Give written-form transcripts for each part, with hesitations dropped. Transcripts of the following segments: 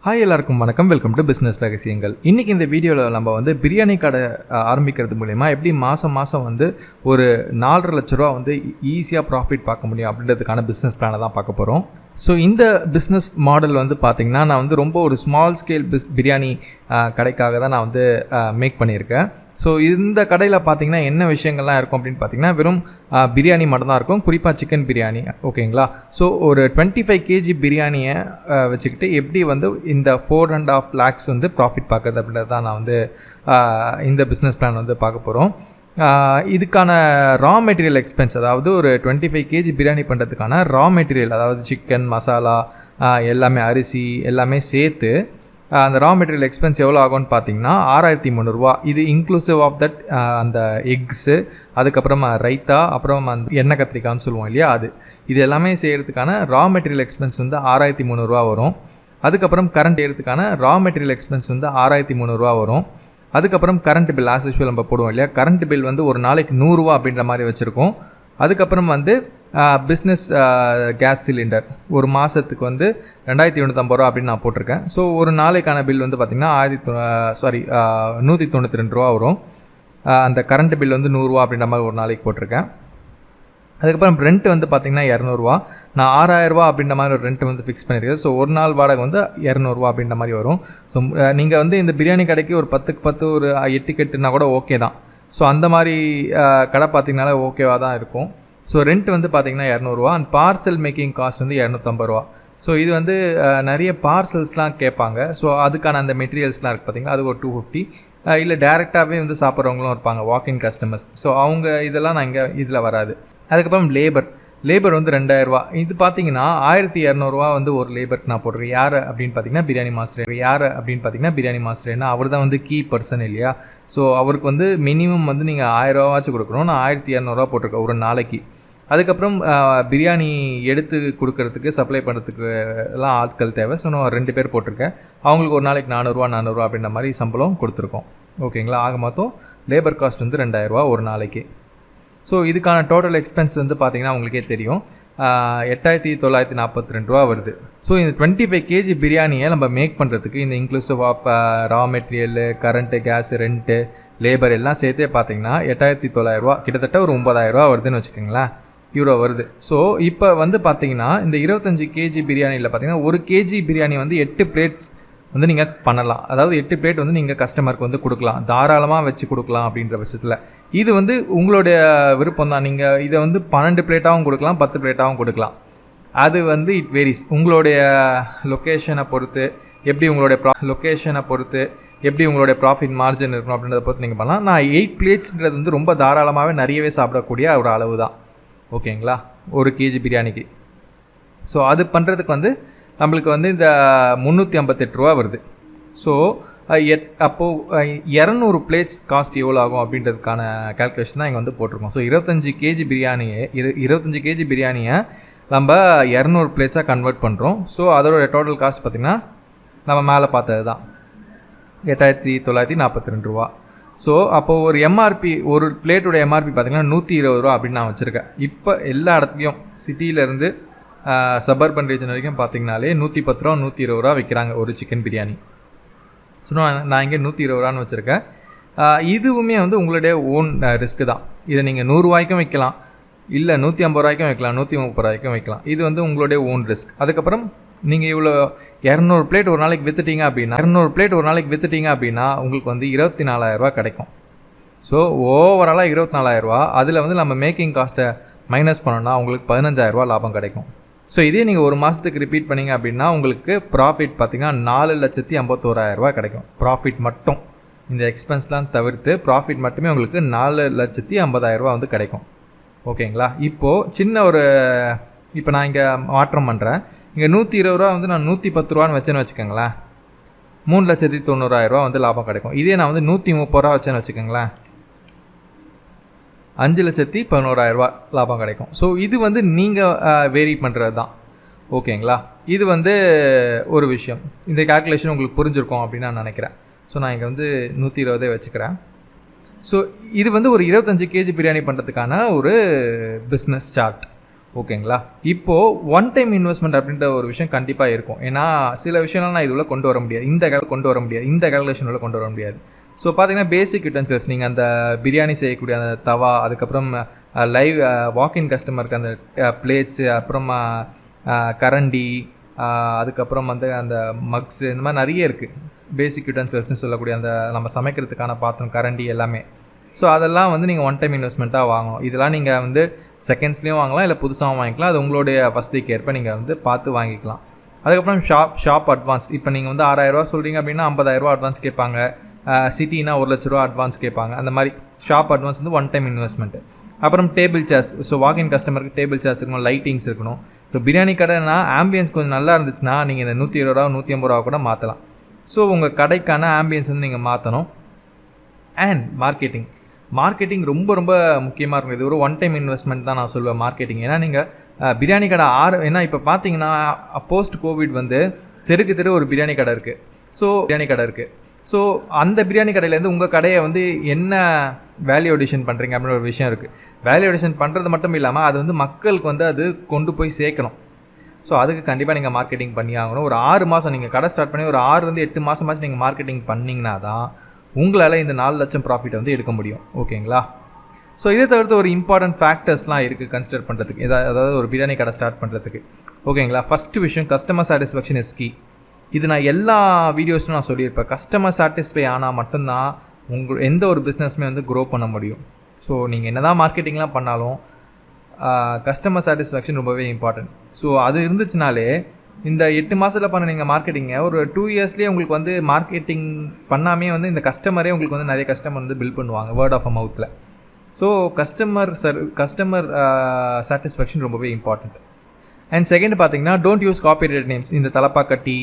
Hi எல்லாருக்கும் வணக்கம். Welcome to business ரகசியங்கள். இன்றைக்கி இந்த வீடியோவில் நம்ம வந்து பிரியாணி கடை ஆரம்பிக்கிறது மூலிமா எப்படி மாதம் வந்து ஒரு 4.5 லட்ச ரூபா வந்து ஈஸியாக ப்ராஃபிட் பார்க்க முடியும் அப்படின்றதுக்கான பிஸ்னஸ் பிளானை தான் பார்க்க போகிறோம். ஸோ இந்த பிஸ்னஸ் மாடல் வந்து பார்த்திங்கன்னா நான் வந்து ரொம்ப ஒரு ஸ்மால் ஸ்கேல் பிரியாணி கடைக்காக தான் நான் வந்து மேக் பண்ணியிருக்கேன். ஸோ இந்த கடையில் பார்த்திங்கன்னா என்ன விஷயங்கள்லாம் இருக்கும் அப்படின்னு பார்த்திங்கன்னா வெறும் பிரியாணி மட்டும் தான் இருக்கும், குறிப்பாக சிக்கன் பிரியாணி. ஓகேங்களா? ஸோ ஒரு 25 kg பிரியாணியை வச்சுக்கிட்டு எப்படி வந்து இந்த 4.5 lakhs வந்து ப்ராஃபிட் பார்க்குறது அப்படின்றது தான் நான் வந்து இந்த பிஸ்னஸ் பிளான் வந்து பார்க்க போகிறோம். இதுக்கான ரா மெட்டீரியல் எக்ஸ்பென்ஸ், அதாவது ஒரு 25 kg பிரியாணி பண்ணுறதுக்கான ரா மெட்டீரியல், அதாவது சிக்கன் மசாலா எல்லாமே அரிசி எல்லாமே சேர்த்து அந்த ரா மெட்டீரியல் எக்ஸ்பென்ஸ் எவ்வளோ ஆகும்னு பார்த்தீங்கன்னா 6,300 ரூபா. இது இன்க்ளூசிவ் ஆஃப் தட் அந்த எக்ஸு, அதுக்கப்புறமா ரைத்தா, அப்புறம் அந்த எண்ணெய் கத்திரிக்காய்னு சொல்லுவோம் இல்லையா, இது எல்லாமே செய்கிறதுக்கான ரா மெட்டீரியல் எக்ஸ்பென்ஸ் வந்து 6,300 ரூபா வரும். அதுக்கப்புறம் கரண்ட் செய்கிறதுக்கான ரா மெட்டீரியல் எக்ஸ்பென்ஸ் வந்து 6,300 ரூபா வரும். அதுக்கப்புறம் கரண்ட் பில் ஆஸ் யூஷுவல் நம்ம போடுவோம் இல்லையா, கரண்ட் பில் வந்து ஒரு நாளைக்கு 100 ரூபா அப்படின்ற மாதிரி வச்சுருக்கோம். அதுக்கப்புறம் வந்து பிஸ்னஸ் கேஸ் சிலிண்டர் ஒரு மாதத்துக்கு வந்து 2,750 ரூபா அப்படின்னு நான் போட்டிருக்கேன். ஸோ ஒரு நாளைக்கான பில் வந்து பார்த்திங்கன்னா 192 ரூபா வரும். அந்த கரண்ட் பில் வந்து 100 ரூபா அப்படின்ற மாதிரி ஒரு நாளைக்கு போட்டிருக்கேன். அதுக்கப்புறம் ரெண்ட் வந்து பார்த்திங்கன்னா 200 ரூபா. நான் 6,000 ரூபா அப்படின்ற மாதிரி ஒரு ரெண்ட் வந்து ஃபிக்ஸ் பண்ணியிருக்கேன். ஸோ ஒரு நாள் வாடகை வந்து 200 ரூபா அப்படின்ற மாதிரி வரும். ஸோ நீங்கள் வந்து இந்த பிரியாணி கடைக்கு ஒரு 10க்கு 10 ஒரு 8 கட்டுனா கூட ஓகே தான். ஸோ அந்த மாதிரி கடை பார்த்திங்கனாலே ஓகேவாக தான் இருக்கும். ஸோ ரெண்ட் வந்து பார்த்திங்கன்னா 200 ரூபா. அண்ட் பார்சல் மேக்கிங் காஸ்ட் வந்து 250 ரூபா. ஸோ இது வந்து நிறைய பார்சல்ஸ்லாம் கேட்பாங்க. ஸோ அதுக்கான அந்த மெட்டீரியல்ஸ்லாம் இருக்குது பார்த்திங்கன்னா, அது ஒரு 250. இல்லை டேரெக்டாகவே வந்து சாப்பிட்றவங்களும் இருப்பாங்க, வாக்கின் கஸ்டமர்ஸ். ஸோ அவங்க இதெல்லாம் நான் இங்கே இதில் வராது. அதுக்கப்புறம் லேபர் வந்து 2,000 ரூபா. இது பார்த்தீங்கன்னா 1,200 ரூபா வந்து ஒரு லேபருக்கு நான் போட்டிருக்கேன். யார் அப்படின்னு பார்த்தீங்கன்னா பிரியாணி மாஸ்டர். ஏன்னா அவர் தான் வந்து கீ பர்சன் இல்லையா. ஸோ அவருக்கு வந்து மினிமம் வந்து நீங்கள் 1,000 ரூபாச்சும் கொடுக்கணும். நான் 1,200 ரூபா போட்டிருக்கேன் ஒரு நாளைக்கு. அதுக்கப்புறம் பிரியாணி எடுத்து கொடுக்கறதுக்கு சப்ளை பண்ணுறதுக்கு எல்லாம் ஆட்கள் தேவை. ஸோ நான் 2 பேர் போட்டிருக்கேன். அவங்களுக்கு ஒரு நாளைக்கு 400 ரூபா அப்படின்ற மாதிரி சம்பளம் கொடுத்துருக்கோம். ஓகேங்களா? ஆக மொத்தம் லேபர் காஸ்ட் வந்து 2,000 ரூபா ஒரு நாளைக்கு. ஸோ இதுக்கான டோட்டல் எக்ஸ்பென்ஸ் வந்து பார்த்திங்கன்னா உங்களுக்கே தெரியும், 8,942 ரூபா வருது. ஸோ இந்த 25 kg பிரியாணியை நம்ம மேக் பண்ணுறதுக்கு இந்த inclusive of raw material, current, gas, rent, labour எல்லாம் சேர்த்தே பார்த்திங்கன்னா 8,900 ரூபா, கிட்டத்தட்ட ஒரு 9,000 ரூபா வருதுன்னு வச்சுக்கோங்களேன், யூரோ வருது. ஸோ இப்போ வந்து பார்த்தீங்கன்னா இந்த 25 kg பிரியாணியில் பார்த்தீங்கன்னா 1 kg பிரியாணி வந்து 8 பிளேட் வந்து நீங்கள் பண்ணலாம். அதாவது 8 பிளேட் வந்து நீங்கள் கஸ்டமருக்கு வந்து கொடுக்கலாம், தாராளமாக வச்சு கொடுக்கலாம். அப்படின்ற பட்சத்தில் இது வந்து உங்களுடைய விருப்பம் தான். நீங்கள் இதை வந்து 12 பிளேட்டாகவும் கொடுக்கலாம், 10 பிளேட்டாகவும் கொடுக்கலாம். அது வந்து இட் வேரிஸ் உங்களுடைய லொக்கேஷனை பொறுத்து, எப்படி உங்களுடைய ப்ராஃபிட் மார்ஜின் இருக்கணும் அப்படின்றத பொறுத்து நீங்கள் பண்ணலாம். நான் 8 பிளேட்ஸ்ன்றது வந்து ரொம்ப தாராளமாகவே நிறையவே சாப்பிடக்கூடிய ஒரு அளவு தான். ஓகேங்களா? 1 kg பிரியாணிக்கு. ஸோ அது பண்ணுறதுக்கு வந்து நம்மளுக்கு வந்து இந்த 358 ரூபா வருது. ஸோ அப்போது 200 பிளேட்ஸ் காஸ்ட் எவ்வளோ ஆகும் அப்படின்றதுக்கான கேல்குலேஷன் தான் இங்கே வந்து போட்டிருக்கோம். ஸோ 25 kg பிரியாணியை நம்ம 200 பிளேட்ஸாக கன்வெர்ட் பண்ணுறோம். ஸோ அதோட டோட்டல் காஸ்ட் பார்த்திங்கன்னா நம்ம மேலே பார்த்தது தான் 8,942 ரூபா. ஸோ அப்போது ஒரு எம்ஆர்பி, ஒரு பிளேட்டோட எம்ஆர்பி பார்த்திங்கன்னா 120 ரூபா அப்படின்னு நான் வச்சுருக்கேன். இப்போ எல்லா இடத்துலையும் சிட்டியிலேருந்து சபர்பன் ரீஜன் வரைக்கும் பார்த்திங்கனாலே 110 ரூபா 120 ரூபா விற்கிறாங்க ஒரு சிக்கன் பிரியாணி. ஸோ நான் இங்கே 120 ரூபான்னு வச்சுருக்கேன். இதுவுமே வந்து உங்களுடைய ஓன் ரிஸ்க்கு தான். இதை நீங்கள் 100 ரூபாய்க்கும் வைக்கலாம், இல்லை 150 ரூபாய்க்கும் வைக்கலாம், 130 ரூபாய்க்கும் வைக்கலாம். இது வந்து உங்களுடைய ஓன் ரிஸ்க். அதுக்கப்புறம் நீங்கள் இவ்வளோ 200 பிளேட் ஒரு நாளைக்கு விற்றுட்டீங்க அப்படின்னா உங்களுக்கு வந்து 24,000 ரூபா கிடைக்கும். ஸோ ஓவராலாக 24,000 ரூபா. அதில் வந்து நம்ம மேக்கிங் காஸ்ட்டை மைனஸ் பண்ணோன்னா உங்களுக்கு 15,000 ரூபா லாபம் கிடைக்கும். ஸோ இதே நீங்கள் ஒரு மாதத்துக்கு ரிப்பீட் பண்ணிங்க அப்படின்னா உங்களுக்கு ப்ராஃபிட் பார்த்திங்கன்னா 4,51,000 ரூபா கிடைக்கும். ப்ராஃபிட் மட்டும், இந்த எக்ஸ்பென்ஸ்லாம் தவிர்த்து ப்ராஃபிட் மட்டுமே உங்களுக்கு 4,50,000 ரூபா வந்து கிடைக்கும். ஓகேங்களா? இப்போது இப்போ நான் இங்கே மாற்றம் பண்ணுறேன். இங்கே 120 ரூபா வந்து நான் 110 ரூபான்னு வச்சேன்னு வச்சுக்கோங்களேன், 3,90,000 ரூபா வந்து லாபம் கிடைக்கும். இதே நான் வந்து 130 ரூபா வச்சேன்னு வச்சுக்கோங்களேன், 5,11,000 ரூபா லாபம் கிடைக்கும். ஸோ இது வந்து நீங்கள் வேரி பண்ணுறது தான். ஓகேங்களா? இது வந்து ஒரு விஷயம். இந்த கேல்குலேஷன் உங்களுக்கு புரிஞ்சிருக்கும் அப்படின்னு நான் நினைக்கிறேன். ஸோ நான் இங்கே வந்து 120 வச்சுக்கிறேன். ஸோ இது வந்து ஒரு 25 kg பிரியாணி பண்ணுறதுக்கான ஒரு பிஸ்னஸ் சார்ட். ஓகேங்களா. இப்போது ஒன் டைம் இன்வெஸ்ட்மெண்ட் அப்படின்ற ஒரு விஷயம் கண்டிப்பாக இருக்கும். ஏன்னா சில விஷயம்லாம் நான் இதுக்குள்ளே கொண்டு வர முடியாது, இந்த கேல்குலேஷன் கொண்டு வர முடியாது. ஸோ பார்த்தீங்கன்னா பேசிக் யூட்டன்சில்ஸ், நீங்கள் அந்த பிரியாணி செய்யக்கூடிய அந்த தவா, அதுக்கப்புறம் லைவ் வாக்இன் கஸ்டமருக்கு அந்த பிளேட்ஸு, அப்புறமா கரண்டி, அதுக்கப்புறம் வந்து அந்த மக்ஸு, இந்த மாதிரி நிறைய இருக்குது பேசிக் யூட்டன்சில்ஸ்னு சொல்லக்கூடிய அந்த நம்ம சமைக்கிறதுக்கான பாத்திரம், கரண்டி எல்லாமே. ஸோ அதெல்லாம் வந்து நீங்கள் ஒன் டைம் இன்வெஸ்ட்மெண்ட்டாக வாங்கணும். இதெல்லாம் நீங்கள் வந்து செகண்ட்ஸ்லேயும் வாங்கலாம், இல்லை புதுசாகவும் வாங்கிக்கலாம். அது உங்களுடைய வசதிக்கு ஏற்ப நீங்கள் வந்து பார்த்து வாங்கிக்கலாம். அதுக்கப்புறம் ஷாப் அட்வான்ஸ். இப்போ நீங்கள் வந்து 6000 சொல்கிறீங்க அப்படின்னா 50,000 அட்வான்ஸ் கேட்பாங்க. சிட்டினா 1,00,000 அட்வான்ஸ் கேட்பாங்க. அந்த மாதிரி ஷாப் அட்வான்ஸ் வந்து ஒன் டைம் இன்வெஸ்ட்மெண்ட்டு. அப்புறம் டேபிள் சேர்ஸ். ஸோ வாக்இன் கஸ்டமருக்கு டேபிள் சேர்ஸ் இருக்கணும், லைட்டிங்ஸ் இருக்கணும். ஸோ பிரியாணி கடைனா ஆம்பியன்ஸ் கொஞ்சம் நல்லா இருந்துச்சுன்னா நீங்கள் இந்த 120 150 கூட மாற்றலாம். ஸோ உங்கள் கடைக்கான ஆம்பியன்ஸ் வந்து நீங்கள் மாற்றணும். அண்ட் மார்க்கெட்டிங் ரொம்ப ரொம்ப முக்கியமாக இருக்கும். இது ஒரு ஒன் டைம் இன்வெஸ்ட்மெண்ட் தான் நான் சொல்லுவேன் மார்க்கெட்டிங். ஏன்னா நீங்கள் பிரியாணி கடை ஏன்னா இப்போ பார்த்தீங்கன்னா போஸ்ட் கோவிட் வந்து தெருக்கு ஒரு பிரியாணி கடை இருக்குது. ஸோ அந்த பிரியாணி கடையிலேருந்து உங்கள் கடையை வந்து என்ன வேல்யூ அடிஷன் பண்ணுறீங்க அப்படின்னு ஒரு விஷயம் இருக்குது. வேல்யூ அடிஷன் பண்ணுறது மட்டும் இல்லாமல் அது வந்து மக்களுக்கு வந்து அது கொண்டு போய் சேர்க்கணும். ஸோ அதுக்கு கண்டிப்பாக நீங்கள் மார்க்கெட்டிங் பண்ணி ஆகணும். ஒரு 6 மாதம் நீங்கள் கடை ஸ்டார்ட் பண்ணி ஒரு 6-8 மாதமாச்சு நீங்கள் மார்க்கெட்டிங் பண்ணிங்கன்னா தான் உங்களால் இந்த 4 லட்சம் ப்ராஃபிட் வந்து எடுக்க முடியும். ஓகேங்களா. ஸோ இதை தவிர்த்து ஒரு இம்பார்ட்டன்ட் ஃபேக்டர்ஸ்லாம் இருக்குது கன்சிடர் பண்ணுறதுக்கு, அதாவது ஒரு பிரியாணி கடை ஸ்டார்ட் பண்ணுறதுக்கு. ஓகேங்களா. ஃபஸ்ட்டு விஷயம், கஸ்டமர் சாட்டிஸ்ஃபேக்ஷன் இஸ் கீ. இது நான் எல்லா வீடியோஸ்லும் நான் சொல்லியிருப்பேன். கஸ்டமர் சாட்டிஸ்ஃபை ஆனால் மட்டும்தான் எந்த ஒரு பிஸ்னஸுமே வந்து க்ரோ பண்ண முடியும். ஸோ நீங்கள் என்ன தான் மார்க்கெட்டிங்லாம் பண்ணாலும் கஸ்டமர் சாட்டிஸ்ஃபேக்ஷன் ரொம்பவே இம்பார்ட்டன்ட். ஸோ அது இருந்துச்சுனாலே இந்த 8 மாதத்தில் பண்ண நீங்கள் மார்க்கெட்டிங்கை ஒரு 2 இயர்ஸ்லேயே உங்களுக்கு வந்து மார்க்கெட்டிங் பண்ணாமே வந்து இந்த கஸ்டமரே உங்களுக்கு வந்து நிறைய கஸ்டமர் வந்து பில்ட் பண்ணுவாங்க வேர்ட் ஆஃப் மவுத்தில். ஸோ கஸ்டமர் சாட்டிஸ்ஃபேக்ஷன் ரொம்பவே இம்பார்ட்டண்ட். அண்ட் செகண்ட் பார்த்தீங்கன்னா, டோன்ட் யூஸ் காப்பிரைட் நேம்ஸ். இந்த தலப்பாக்கட்டி,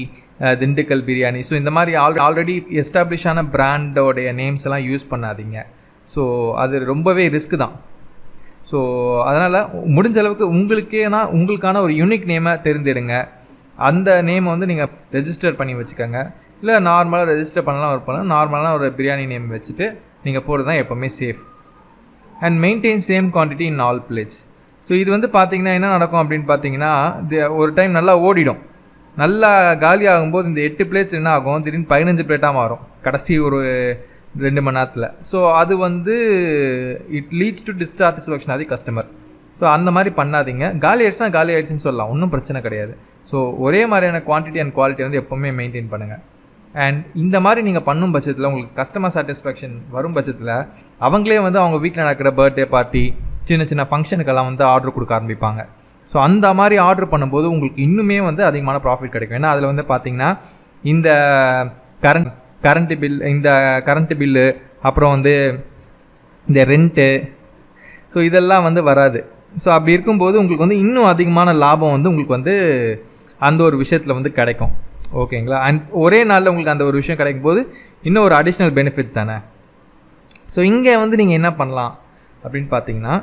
திண்டுக்கல் பிரியாணி, ஸோ இந்த மாதிரி ஆல்ரெடி எஸ்டாப்ளிஷான பிராண்டோடைய நேம்ஸ் எல்லாம் யூஸ் பண்ணாதீங்க. ஸோ அது ரொம்பவே ரிஸ்க் தான். ஸோ அதனால் முடிஞ்ச அளவுக்கு உங்களுக்கான ஒரு யூனிக் நேமை தெரிஞ்சிடுங்க. அந்த நேமை வந்து நீங்கள் ரெஜிஸ்டர் பண்ணி வச்சுக்கோங்க. இல்லை நார்மலாக ரெஜிஸ்டர் பண்ணலாம், நார்மலான ஒரு பிரியாணி நேம் வச்சுட்டு நீங்கள் போகிறது தான் எப்போவுமே safe. And maintain same quantity in all plates. So இது வந்து பார்த்தீங்கன்னா என்ன நடக்கும் அப்படின்னு பார்த்தீங்கன்னா, ஒரு டைம் நல்லா ஓடிடும், நல்லா காலி ஆகும்போது இந்த 8 பிளேட்ஸ் என்ன ஆகும், திடீர்னு 15 பிளேட்டாக மாறும் கடைசி ஒரு 2 மணி நேரத்தில். ஸோ அது வந்து it leads to dissatisfaction of the customer. So அந்த மாதிரி பண்ணாதீங்க. காலி ஆயிடுச்சுன்னு சொல்லலாம், ஒன்றும் பிரச்சனை கிடையாது. ஸோ ஒரே மாதிரியான குவான்டிட்டி அண்ட் குவாலிட்டி வந்து எப்போவுமே மெயின்டைன் பண்ணுங்கள். அண்ட் இந்த மாதிரி நீங்கள் பண்ணும் பட்சத்தில் உங்களுக்கு கஸ்டமர் சாட்டிஸ்ஃபேக்ஷன் வரும் பட்சத்தில் அவங்களே வந்து அவங்க வீட்டில் நடக்கிற பர்த்டே பார்ட்டி, சின்ன சின்ன வந்து ஆர்டர் கொடுக்க ஆரம்பிப்பாங்க. ஸோ அந்த மாதிரி ஆர்டர் பண்ணும்போது உங்களுக்கு இன்னுமே வந்து அதிகமான ப்ராஃபிட் கிடைக்கும். ஏன்னா அதில் வந்து பார்த்தீங்கன்னா இந்த கரண்ட் பில்லு, அப்புறம் வந்து இந்த ரெண்ட்டு, ஸோ இதெல்லாம் வந்து வராது. ஸோ அப்படி இருக்கும்போது உங்களுக்கு வந்து இன்னும் அதிகமான லாபம் வந்து உங்களுக்கு வந்து அந்த ஒரு விஷயத்தில் வந்து கிடைக்கும். ஓகேங்களா. அண்ட் ஒரே நாளில் உங்களுக்கு அந்த ஒரு விஷயம் கிடைக்கும் போது இன்னும் ஒரு அடிஷ்னல் பெனிஃபிட் தானே. ஸோ இங்கே வந்து நீங்கள் என்ன பண்ணலாம் அப்படின்னு பார்த்தீங்கன்னா,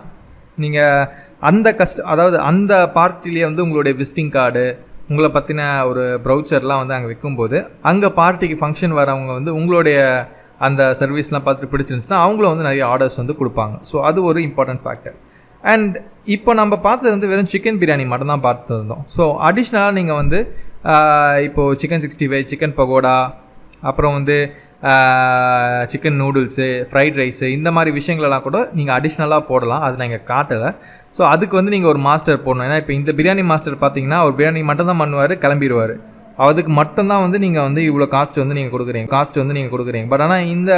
நீங்கள் அதாவது அந்த பார்ட்டிலேயே வந்து உங்களுடைய விசிட்டிங் கார்டு, உங்களை பற்றின ஒரு ப்ரௌச்சர்லாம் வந்து அங்கே வைக்கும்போது அங்கே பார்ட்டிக்கு ஃபங்க்ஷன் வரவங்க வந்து உங்களுடைய அந்த சர்வீஸ்லாம் பார்த்துட்டு பிடிச்சிருந்துச்சுன்னா அவங்களும் வந்து நிறைய ஆர்டர்ஸ் வந்து கொடுப்பாங்க. ஸோ அது ஒரு இம்பார்ட்டன்ட் ஃபேக்டர். அண்ட் இப்போ நம்ம பார்த்தது வந்து வெறும் சிக்கன் பிரியாணி மட்டும் தான் பார்த்துருந்தோம். ஸோ அடிஷ்னலாக நீங்கள் வந்து இப்போது சிக்கன் 65, சிக்கன் பகோடா, அப்புறம் வந்து சிக்கன் நூடுல்ஸு, ஃப்ரைட் ரைஸு, இந்த மாதிரி விஷயங்களெல்லாம் கூட நீங்கள் அடிஷ்னலாக போடலாம். அது நான் இங்கே காட்டலை. ஸோ அதுக்கு வந்து நீங்கள் ஒரு மாஸ்டர் போடணும். ஏன்னா இப்போ இந்த பிரியாணி மாஸ்டர் பார்த்தீங்கன்னா ஒரு பிரியாணி மட்டும் தான் பண்ணுவார், கிளம்பிடுவார். அதுக்கு மட்டும்தான் வந்து நீங்கள் வந்து இவ்வளோ காஸ்ட் வந்து நீங்கள் கொடுக்குறீங்க. பட் ஆனால் இந்த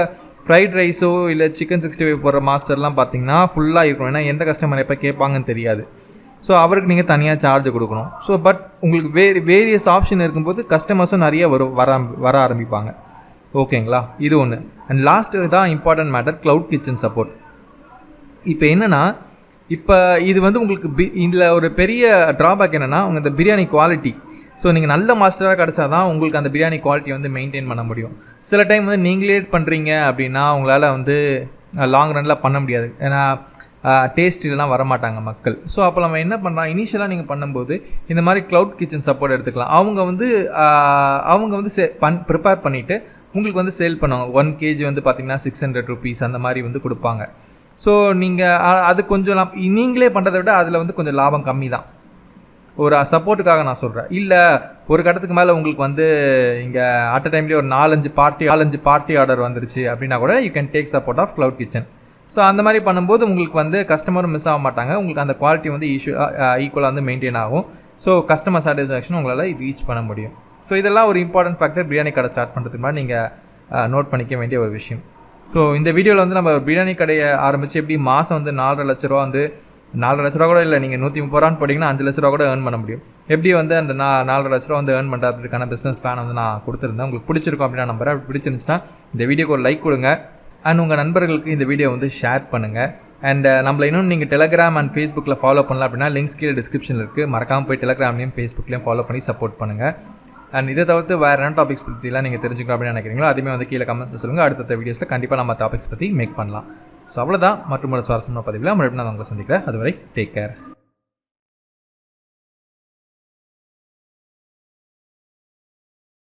ஃப்ரைட் ரைஸோ இல்லை சிக்கன் 65 போடுற மாஸ்டர்லாம் பார்த்தீங்கன்னா ஃபுல்லாக இருக்கும். ஏன்னா எந்த கஸ்டமர் எப்போ கேட்பாங்கன்னு தெரியாது. ஸோ அவருக்கு நீங்கள் தனியாக சார்ஜ் கொடுக்கணும். ஸோ பட் உங்களுக்கு வேரியஸ் ஆப்ஷன் இருக்கும்போது கஸ்டமர்ஸும் நிறைய வர ஆரம்பிப்பாங்க. ஓகேங்களா. இது ஒன்று. அண்ட் லாஸ்ட்டு தான் important matter, cloud kitchen support. இப்போ என்னென்னா, இப்போ இது வந்து உங்களுக்கு இதில் ஒரு பெரிய ட்ராபேக் என்னென்னா, உங்கள் இந்த பிரியாணி குவாலிட்டி. ஸோ நீங்கள் நல்ல மாஸ்டராக கிடச்சா தான் உங்களுக்கு அந்த பிரியாணி குவாலிட்டி வந்து மெயின்டைன் பண்ண முடியும். சில டைம் வந்து நீங்களே பண்ணுறீங்க அப்படின்னா உங்களால் வந்து லாங் ரனில் பண்ண முடியாது. ஏன்னா டேஸ்ட் இல்லைலாம் வரமாட்டாங்க மக்கள். ஸோ அப்போ நம்ம என்ன பண்ணலாம், இனிஷியலாக நீங்கள் பண்ணும்போது இந்த மாதிரி க்ளவுட் கிச்சன் சப்போர்ட் எடுத்துக்கலாம். அவங்க வந்து ப்ரிப்பேர் பண்ணிவிட்டு உங்களுக்கு வந்து சேல் பண்ணுவாங்க. 1 kg வந்து பார்த்திங்கன்னா 600 rupees அந்த மாதிரி வந்து கொடுப்பாங்க. ஸோ நீங்கள் அது கொஞ்சம் நீங்களே பண்ணுறதை விட அதில் வந்து கொஞ்சம் லாபம் கம்மி தான். ஒரு சப்போர்ட்டுக்காக நான் சொல்கிறேன். இல்லை ஒரு கட்டத்துக்கு மேலே உங்களுக்கு வந்து இங்கே அட் அ டைம்லேயே ஒரு 4-5 பார்ட்டி ஆர்டர் வந்துருச்சு அப்படின்னா கூட you can take support of cloud kitchen. So அந்த மாதிரி பண்ணும்போது உங்களுக்கு வந்து கஸ்டமரும் மிஸ் ஆக மாட்டாங்க, உங்களுக்கு அந்த குவாலிட்டி வந்து ஈக்குவலாக வந்து மெயின்டைன் ஆகும். ஸோ கஸ்டமர் சாட்டிஸ்ஃபேக்ஷன் உங்களால் ரீச் பண்ண முடியும். ஸோ இதெல்லாம் ஒரு இம்பார்ட்டன்ட் ஃபேக்டர் பிரியாணி கடை ஸ்டார்ட் பண்ணுறதுக்கு மாதிரி நீங்கள் நோட் பண்ணிக்க வேண்டிய ஒரு விஷயம். ஸோ இந்த வீடியோவில் வந்து நம்ம பிரியாணி கடையை ஆரம்பித்து எப்படி மாதம் வந்து 4.5 லட்ச ரூபா வந்து 4 லட்ச ரூபா கூட இல்லை, நீங்கள் 130 ரூபான்னு போட்டிங்கன்னா 5 லட்ச ரூபா கூட ஏர்ன் பண்ண முடியும். எப்படி வந்து அந்த 4 லட்ச ரூபா வந்து ஏர்ன் பண்ணுறதுக்கான பிஸ்னஸ் பிளான் வந்து நான் கொடுத்துருந்தேன். உங்களுக்கு பிடிச்சிருக்கும் அப்படின்னா நம்புறேன். அப்படி பிடிச்சிருந்துச்சுன்னா இந்த வீடியோக்கு ஒரு லைக் கொடுங்க அண்ட் உங்கள் நண்பர்களுக்கு இந்த வீடியோ வந்து ஷேர் பண்ணுங்கள். அண்ட் நம்மளை இன்னும் நீங்கள் டெலகிராம் அண்ட் ஃபேஸ்புக்கில் ஃபாலோ பண்ணலாம் அப்படின்னா லிங்க்ஸ் கீழே டிஸ்கிரிப்ஷனில் இருக்குது. மறக்காமல் போய் டெலகிராம்லையும் ஃபேஸ்புக்லையும் ஃபாலோ பண்ணி சப்போர்ட் பண்ணுங்கள். அண்ட் இதை தவிர்த்து வேறு என்ன டாபிக்ஸ் பற்றிலாம் நீங்கள் தெரிஞ்சுக்கணும் அப்படின்னு நினைக்கிறீங்களோ அதுவுமே வந்து கீழே கமெண்ட்ஸ் சொல்லுங்கள். அடுத்த வீடியோஸில் கண்டிப்பாக நம்ம டாபிக்ஸ் பற்றி மேக் பண்ணலாம். ஸோ அவ்வளோதான். மற்றும் ஒரு சுவாரஸ்யமான பதிவில் மறுபடியும் நான் உங்களை சந்திக்கிறேன். அதுவரை டேக் கேர்.